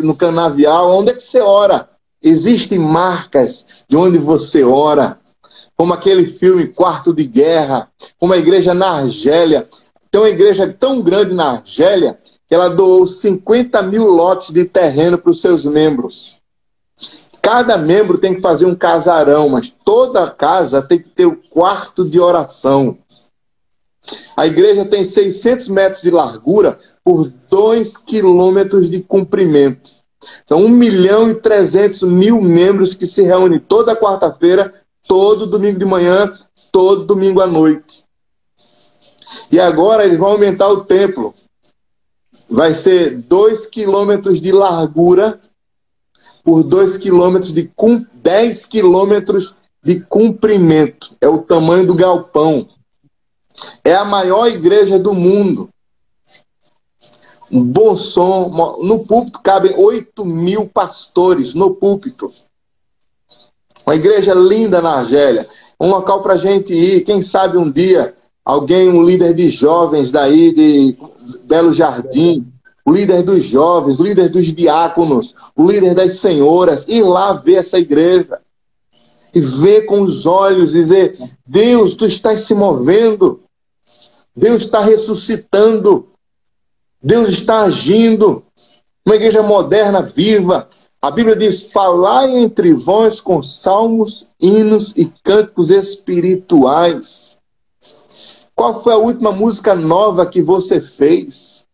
No canavial. Onde é que você ora? Existem marcas de onde você ora. Como aquele filme Quarto de Guerra, como a igreja na Argélia. Tem uma igreja tão grande na Argélia que ela doou 50 mil lotes de terreno para os seus membros. Cada membro tem que fazer um casarão, mas toda casa tem que ter o quarto de oração. A igreja tem 600 metros de largura por 2 quilômetros de comprimento. São 1.300.000 membros que se reúnem toda quarta-feira, todo domingo de manhã, todo domingo à noite. E agora eles vão aumentar o templo. Vai ser 2 quilômetros de largura por 2 quilômetros de 10 quilômetros de comprimento. É o tamanho do galpão. É a maior igreja do mundo. Um bom som. No púlpito cabem 8.000 pastores no púlpito. Uma igreja linda na Argélia. Um local para a gente ir. Quem sabe um dia alguém, um líder de jovens daí de Belo Jardim, o líder dos jovens, o líder dos diáconos, o líder das senhoras, ir lá ver essa igreja e ver com os olhos e dizer: Deus, tu estás se movendo, Deus está ressuscitando, Deus está agindo. Uma igreja moderna, viva. A Bíblia diz: falai entre vós com salmos, hinos e cânticos espirituais. Qual foi a última música nova que você fez?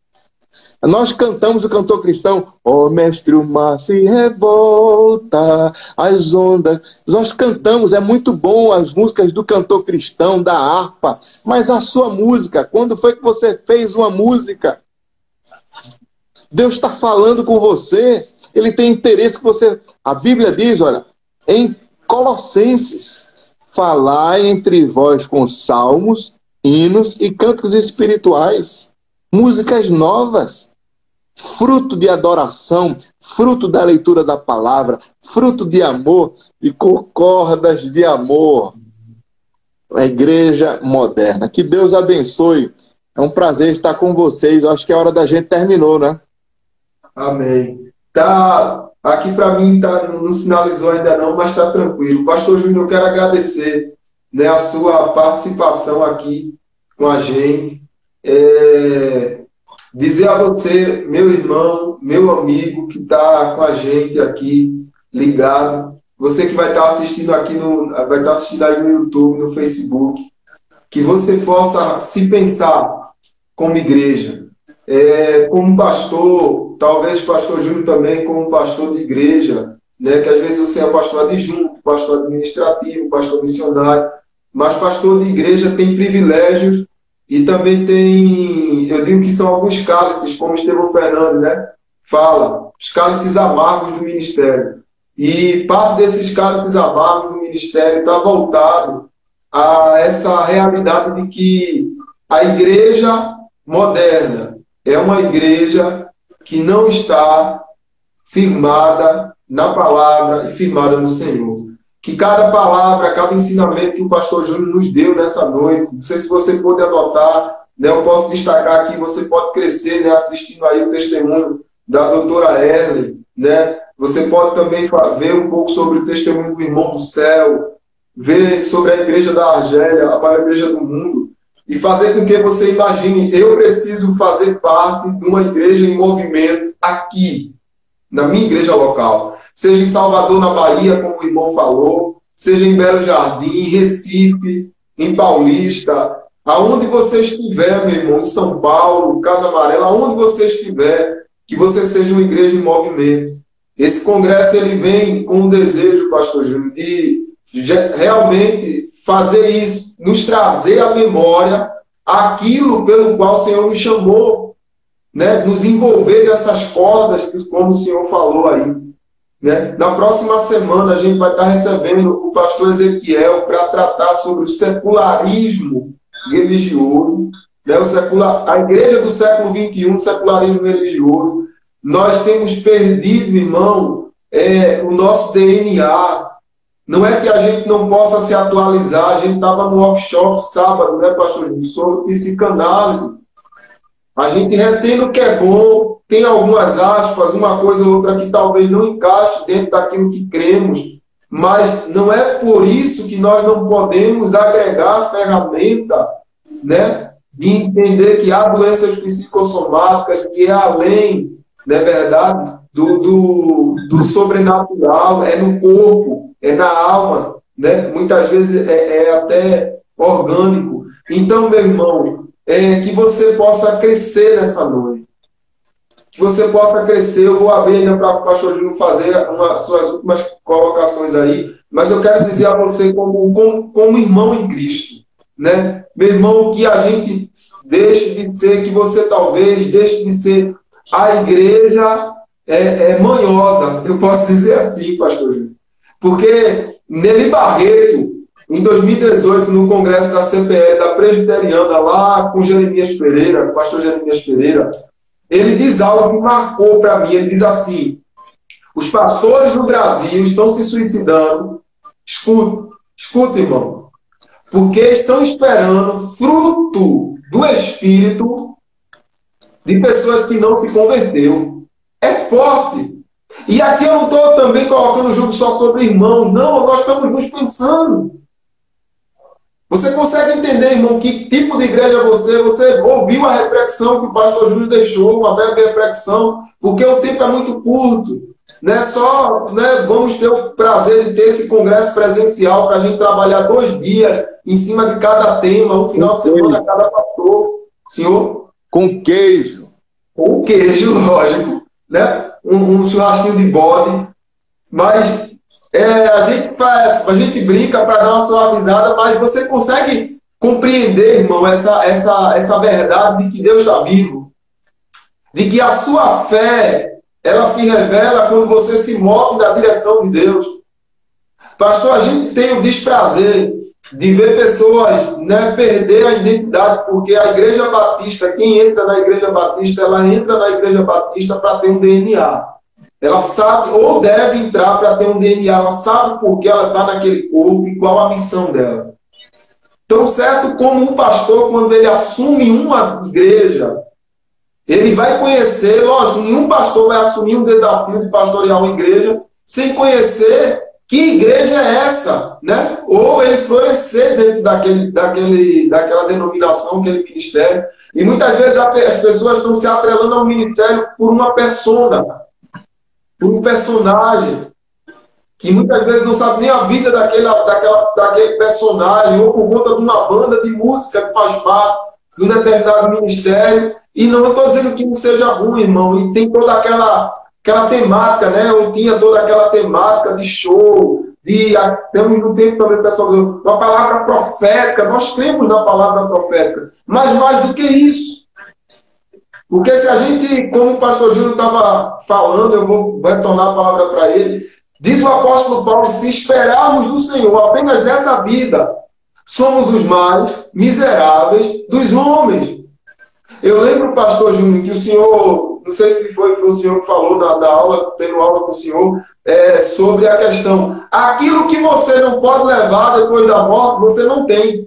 Nós cantamos o cantor cristão: ó mestre, o mar se revolta, as ondas. Nós cantamos, é muito bom as músicas do cantor cristão, da harpa. Mas a sua música, quando foi que você fez uma música? Deus está falando com você. Ele tem interesse que você... A Bíblia diz, olha, em Colossenses: falai entre vós com salmos, hinos e cantos espirituais, músicas novas, fruto de adoração, fruto da leitura da palavra, fruto de amor e com cordas de amor. A igreja moderna. Que Deus abençoe. É um prazer estar com vocês. Eu acho que a hora da gente terminou, né? Amém. Tá, aqui para mim não sinalizou ainda não, mas está tranquilo. Pastor Júnior, eu quero agradecer, né, a sua participação aqui com a gente. Dizer a você, meu irmão, meu amigo que está com a gente aqui ligado, você que vai estar assistindo vai estar assistindo aí no YouTube, no Facebook, que você possa se pensar como igreja, como pastor, talvez pastor Júnior também como pastor de igreja, né, que às vezes você é pastor adjunto, pastor administrativo, pastor missionário, mas pastor de igreja tem privilégios e também tem, eu digo que são alguns cálices, como Estevão Fernandes, né, fala, os cálices amargos do ministério. E parte desses cálices amargos do ministério está voltado a essa realidade de que a igreja moderna é uma igreja que não está firmada na palavra e firmada no Senhor. Que cada palavra, cada ensinamento que o pastor Júnior nos deu nessa noite, não sei se você pode anotar, né, eu posso destacar aqui, você pode crescer, né, assistindo aí o testemunho da doutora Erlen, né? Você pode também ver um pouco sobre o testemunho do Irmão do Céu, ver sobre a igreja da Argélia, a maior igreja do mundo, e fazer com que você imagine, eu preciso fazer parte de uma igreja em movimento aqui, na minha igreja local. Seja em Salvador, na Bahia, como o irmão falou, seja em Belo Jardim, em Recife, em Paulista, aonde você estiver, meu irmão, em São Paulo, Casa Amarela, aonde você estiver, que você seja uma igreja em movimento. Esse congresso ele vem com um desejo, pastor Júnior, de realmente fazer isso, nos trazer à memória aquilo pelo qual o Senhor nos chamou, né? Nos envolver nessas cordas, como o Senhor falou aí. Né? Na próxima semana a gente vai estar recebendo o pastor Ezequiel para tratar sobre o secularismo religioso, né? A igreja do século XXI, o secularismo religioso. Nós temos perdido, irmão, o nosso DNA. Não é que a gente não possa se atualizar. A gente estava no workshop sábado, né, pastor, sobre psicanálise. A gente retém o que é bom, tem algumas aspas, uma coisa ou outra que talvez não encaixe dentro daquilo que cremos, mas não é por isso que nós não podemos agregar a ferramenta, né, de entender que há doenças psicossomáticas que é além, não é verdade, do sobrenatural, é no corpo, é na alma, né? Muitas vezes é até orgânico. Então, meu irmão, que você possa crescer nessa noite. Que você possa crescer. Eu vou abrir ainda para o pastor Júnior fazer suas últimas colocações aí, mas eu quero dizer a você como irmão em Cristo, né? Meu irmão, que a gente deixe de ser, que você talvez deixe de ser a igreja manhosa, eu posso dizer assim, pastor Júnior. Porque Nelly Barreto, em 2018, no congresso da CPL, da Presbiteriana, lá com Jeremias Pereira, o pastor Jeremias Pereira, ele diz algo que marcou para mim. Ele diz assim: os pastores no Brasil estão se suicidando, escuta, irmão, porque estão esperando fruto do Espírito de pessoas que não se converteram. É forte. E aqui eu não estou também colocando o jogo só sobre irmãos, não, nós estamos nos pensando. Você consegue entender, irmão, que tipo de igreja você ouviu a reflexão que o pastor Júnior deixou, uma breve reflexão, porque o tempo é muito curto. Né? Só vamos ter o prazer de ter esse congresso presencial para a gente trabalhar 2 dias em cima de cada tema, um final de semana cada pastor. Senhor? Com queijo. Com queijo, lógico. Né? Um churrasquinho de bode. Mas a gente brinca para dar uma suavizada, mas você consegue compreender, irmão, essa verdade de que Deus está vivo, de que a sua fé ela se revela quando você se move na direção de Deus. Pastor, a gente tem o desprazer de ver pessoas, né, perder a identidade, porque a Igreja Batista, quem entra na Igreja Batista, ela entra na Igreja Batista para ter um DNA. Ela sabe, ou deve entrar para ter um DNA, ela sabe por que ela está naquele corpo e qual a missão dela. Tão certo como um pastor, quando ele assume uma igreja, ele vai conhecer, lógico, nenhum pastor vai assumir um desafio de pastorear uma igreja sem conhecer que igreja é essa, né? Ou ele florescer dentro daquela denominação, aquele ministério. E muitas vezes as pessoas estão se atrelando ao ministério por uma persona, por um personagem, que muitas vezes não sabe nem a vida daquele personagem, ou por conta de uma banda de música que faz parte de um determinado ministério. E não estou dizendo que não seja ruim, irmão, e tem toda aquela temática, né? Eu tinha toda aquela temática de show, estamos no tempo também, pessoal, uma palavra profética, nós cremos na palavra profética, mas mais do que isso. Porque se a gente, como o pastor Júnior estava falando, eu vou retornar a palavra para ele, diz o apóstolo Paulo, se esperarmos do Senhor apenas nessa vida, somos os mais miseráveis dos homens. Eu lembro, pastor Júnior, que o senhor, não sei se foi o senhor que falou na aula, tendo aula com o senhor, sobre a questão, aquilo que você não pode levar depois da morte, você não tem.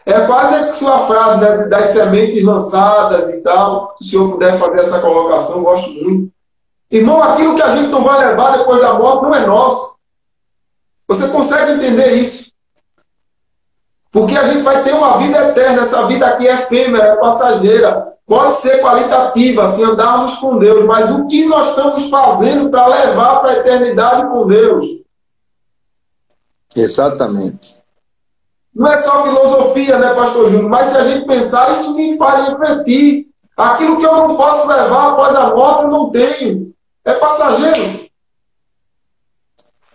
É quase a sua frase, né, das sementes lançadas e tal, se o senhor puder fazer essa colocação, eu gosto muito. Irmão, aquilo que a gente não vai levar depois da morte não é nosso. Você consegue entender isso? Porque a gente vai ter uma vida eterna, essa vida aqui é efêmera, é passageira. Pode ser qualitativa, assim, andarmos com Deus, mas o que nós estamos fazendo para levar para a eternidade com Deus? Exatamente. Não é só filosofia, né, pastor Júnior? Mas se a gente pensar, isso me faz refletir. Aquilo que eu não posso levar após a morte, eu não tenho. É passageiro.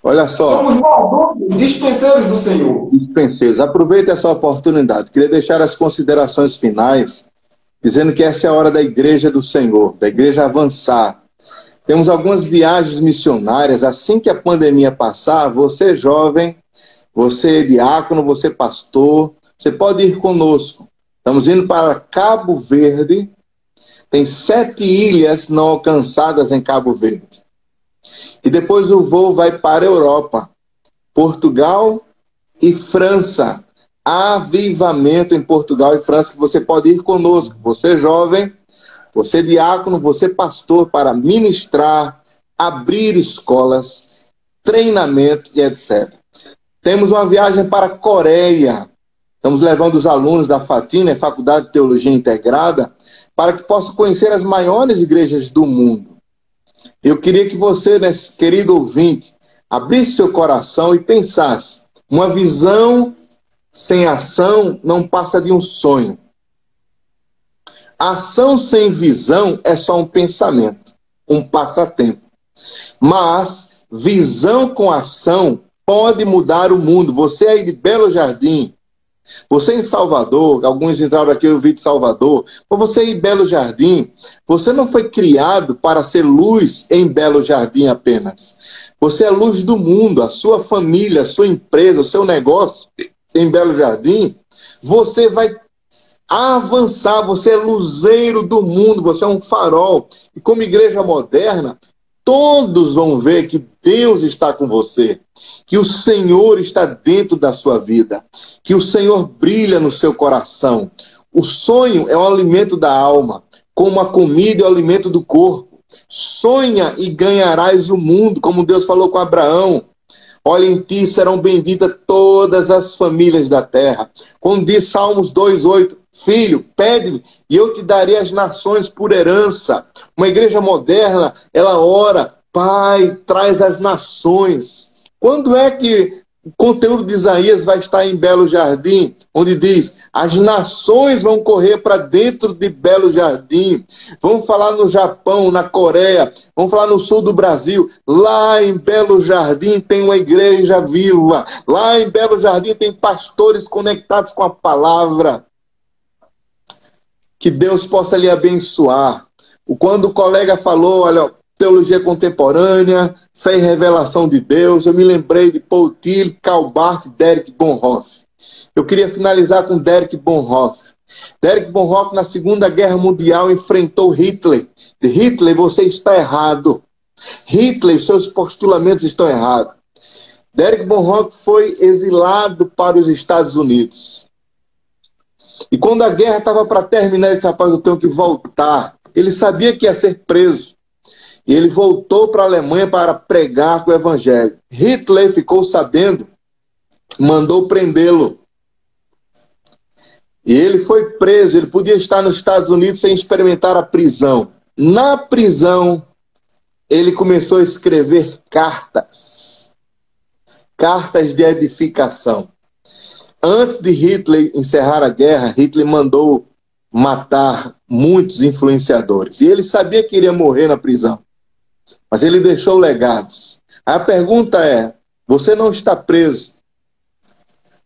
Olha só. Somos mordomos, dispenseiros do Senhor. Dispenseiros. Aproveite essa oportunidade. Queria deixar as considerações finais, dizendo que essa é a hora da igreja do Senhor, da igreja avançar. Temos algumas viagens missionárias. Assim que a pandemia passar, você jovem, você diácono, você pastor, você pode ir conosco. Estamos indo para Cabo Verde. Tem 7 ilhas não alcançadas em Cabo Verde. E depois o voo vai para a Europa, Portugal e França. Há avivamento em Portugal e França que você pode ir conosco. Você jovem, você diácono, você pastor, para ministrar, abrir escolas, treinamento e etc. Temos uma viagem para a Coreia. Estamos levando os alunos da FATINA, Faculdade de Teologia Integrada, para que possam conhecer as maiores igrejas do mundo. Eu queria que você, né, querido ouvinte, abrisse seu coração e pensasse. Uma visão sem ação não passa de um sonho. Ação sem visão é só um pensamento, um passatempo. Mas visão com ação pode mudar o mundo. Você aí de Belo Jardim, você em Salvador, alguns entraram aqui, eu vi de Salvador, ou você em Belo Jardim, você não foi criado para ser luz em Belo Jardim apenas. Você é luz do mundo, a sua família, a sua empresa, o seu negócio em Belo Jardim, você vai avançar, você é luzeiro do mundo, você é um farol. E como igreja moderna, todos vão ver que Deus está com você, que o Senhor está dentro da sua vida, que o Senhor brilha no seu coração. O sonho é o alimento da alma, como a comida é o alimento do corpo. Sonha e ganharás o mundo, como Deus falou com Abraão. Olha, em ti serão benditas todas as famílias da terra. Quando diz Salmos 2:8, filho, pede-me e eu te darei as nações por herança. Uma igreja moderna, ela ora, Pai, traz as nações. Quando é que o conteúdo de Isaías vai estar em Belo Jardim? Onde diz, as nações vão correr para dentro de Belo Jardim. Vamos falar no Japão, na Coreia, vamos falar no sul do Brasil. Lá em Belo Jardim tem uma igreja viva. Lá em Belo Jardim tem pastores conectados com a palavra. Que Deus possa lhe abençoar. Quando o colega falou, olha, teologia contemporânea, fé e revelação de Deus. Eu me lembrei de Paul Tillich, Karl Barth e Dietrich Bonhoeffer. Eu queria finalizar com Dietrich Bonhoeffer. Dietrich Bonhoeffer, na Segunda Guerra Mundial, enfrentou Hitler. Hitler, você está errado. Hitler, seus postulamentos estão errados. Dietrich Bonhoeffer foi exilado para os Estados Unidos. E quando a guerra estava para terminar, ele disse, rapaz, eu tenho que voltar. Ele sabia que ia ser preso. E ele voltou para a Alemanha para pregar com o evangelho. Hitler ficou sabendo, mandou prendê-lo. E ele foi preso. Ele podia estar nos Estados Unidos sem experimentar a prisão. Na prisão, ele começou a escrever cartas. Cartas de edificação. Antes de Hitler encerrar a guerra, Hitler mandou matar muitos influenciadores. E ele sabia que iria morrer na prisão. Mas ele deixou legados. A pergunta é, você não está preso.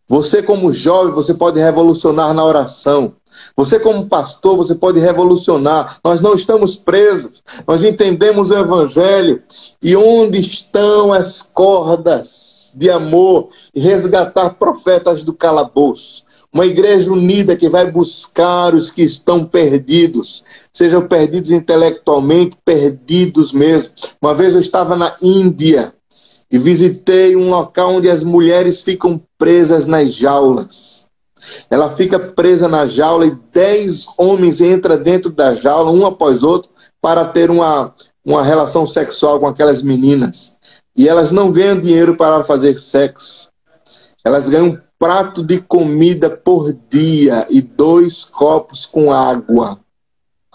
Você como jovem, você pode revolucionar na oração. Você como pastor, você pode revolucionar. Nós não estamos presos. Nós entendemos o evangelho. E onde estão as cordas de amor e resgatar profetas do calabouço? Uma igreja unida que vai buscar os que estão perdidos, sejam perdidos intelectualmente, perdidos mesmo. Uma vez eu estava na Índia e visitei um local onde as mulheres ficam presas nas jaulas. Ela fica presa na jaula e 10 homens entram dentro da jaula, um após outro, para ter uma relação sexual com aquelas meninas. E elas não ganham dinheiro para fazer sexo. Elas ganham um prato de comida por dia e 2 copos com água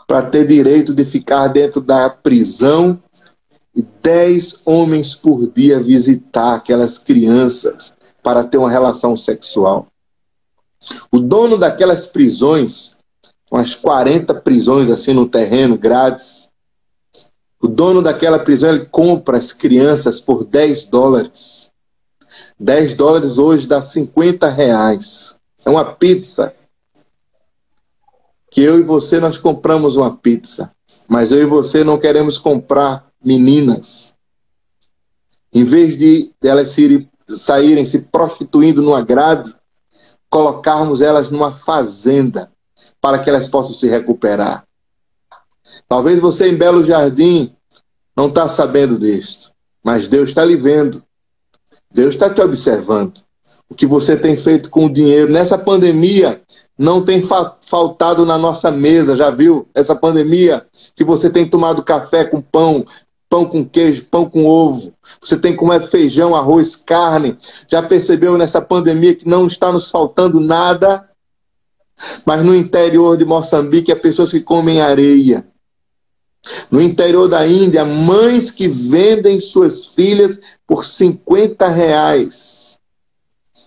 para ter direito de ficar dentro da prisão e 10 homens por dia visitar aquelas crianças para ter uma relação sexual. O dono daquelas prisões, umas 40 prisões assim no terreno, grades, o dono daquela prisão, ele compra as crianças por $10. $10 hoje dá R$50. É uma pizza. Que eu e você, nós compramos uma pizza. Mas eu e você não queremos comprar meninas. Em vez de elas saírem se prostituindo numa grade, colocarmos elas numa fazenda para que elas possam se recuperar. Talvez você em Belo Jardim não está sabendo disso, mas Deus está lhe vendo. Deus está te observando. O que você tem feito com o dinheiro. Nessa pandemia, não tem faltado na nossa mesa, já viu? Essa pandemia que você tem tomado café com pão, pão com queijo, pão com ovo. Você tem comido feijão, arroz, carne. Já percebeu nessa pandemia que não está nos faltando nada? Mas no interior de Moçambique, há pessoas que comem areia. No interior da Índia, mães que vendem suas filhas por R$50.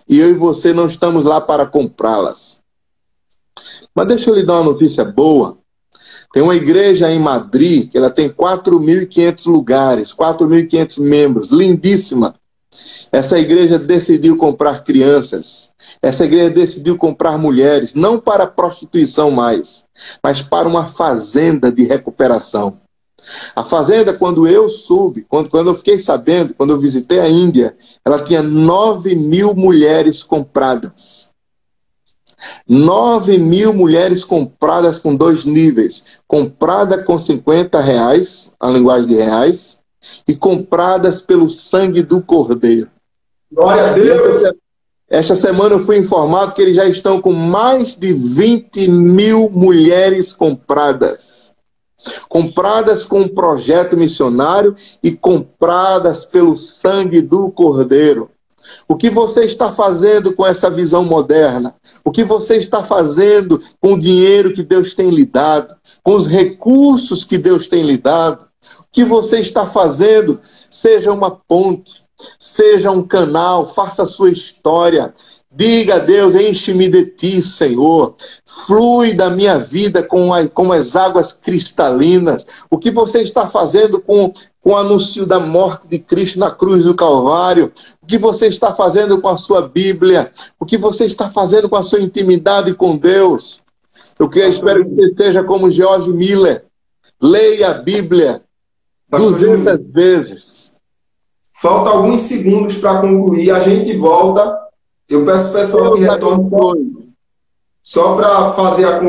E eu e você não estamos lá para comprá-las. Mas deixa eu lhe dar uma notícia boa. Tem uma igreja em Madrid, que ela tem 4.500 lugares, 4.500 membros, lindíssima. Essa igreja decidiu comprar crianças. Essa igreja decidiu comprar mulheres, não para prostituição mais, mas para uma fazenda de recuperação. A fazenda, quando eu soube, quando eu fiquei sabendo, quando eu visitei a Índia, ela tinha 9.000 mulheres compradas. 9.000 mulheres compradas com 2 níveis. Comprada com R$50, a linguagem de reais, e compradas pelo sangue do Cordeiro. Glória a Deus! Esta semana eu fui informado que eles já estão com mais de 20.000 mulheres compradas. Compradas com um projeto missionário e compradas pelo sangue do Cordeiro. O que você está fazendo com essa visão moderna? O que você está fazendo com o dinheiro que Deus tem lhe dado? Com os recursos que Deus tem lhe dado? O que você está fazendo? Seja uma ponte, seja um canal, faça a sua história. Diga a Deus, enche-me de ti, Senhor. Flui da minha vida como as águas cristalinas. O que você está fazendo com o anúncio da morte de Cristo na cruz do Calvário? O que você está fazendo com a sua Bíblia? O que você está fazendo com a sua intimidade com Deus? Eu espero que você seja como George Miller. Leia a Bíblia. Pastor Júnior, 200 vezes. falta alguns segundos para concluir. A gente volta. Eu peço ao pessoal que retorne só para fazer a